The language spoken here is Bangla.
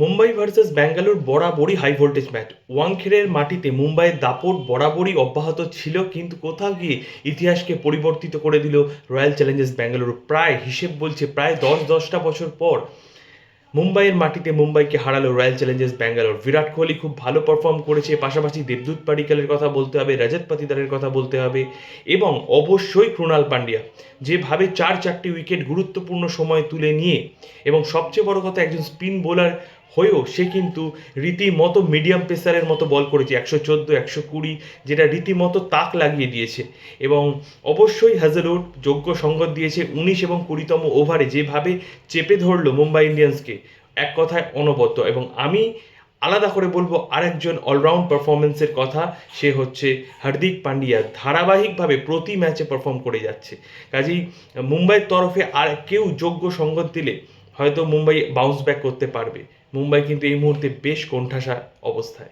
মুম্বাই ভার্সেস ব্যাঙ্গালোর বরাবরই হাই ভোল্টেজ ম্যাচ। ওয়াংখেড়ের মাটিতে মুম্বাইয়ের দাপট বরাবরই অব্যাহত ছিল, কিন্তু কোথাও গিয়ে ইতিহাসকে পরিবর্তিত করে দিল রয়্যাল চ্যালেঞ্জার্স ব্যাঙ্গালোর। প্রায় হিসেব বলছে প্রায় 10-10টা বছর পর মুম্বাইয়ের মাটিতে মুম্বাইকে হারালো রয়্যাল চ্যালেঞ্জার্স ব্যাঙ্গালোর। বিরাট কোহলি খুব ভালো পারফর্ম করেছে, পাশাপাশি দেবদূত পাডিক্কালের কথা বলতে হবে, রজত পাতিদারের কথা বলতে হবে, এবং অবশ্যই ক্রুণাল পান্ডিয়া যেভাবে 4-4টি উইকেট গুরুত্বপূর্ণ সময় তুলে নিয়ে, এবং সবচেয়ে বড় কথা একজন স্পিন বোলার হয়েও সে কিন্তু রীতিমতো মিডিয়াম পেসারের মতো বল করেছে, 114, 120, যেটা রীতিমতো তাক লাগিয়ে দিয়েছে। এবং অবশ্যই হ্যাজেলউড যোগ্য সঙ্গত দিয়েছে 19 এবং 20তম ওভারে, যেভাবে চেপে ধরলো মুম্বাই ইন্ডিয়ান্সকে, এক কথায় অনবদ্য। এবং আমি আলাদা করে বলবো আরেকজন অলরাউন্ড পারফরমেন্সের কথা, সে হচ্ছে হার্দিক পান্ডিয়া। ধারাবাহিকভাবে প্রতি ম্যাচে পারফর্ম করে যাচ্ছে। কাজেই মুম্বাইয়ের তরফে আর কেউ যোগ্য সঙ্গত দিলে হয়তো মুম্বাই বাউন্স ব্যাক করতে পারবে। মুম্বাই কিন্তু এই মুহূর্তে বেশ কোণঠাসা অবস্থায়।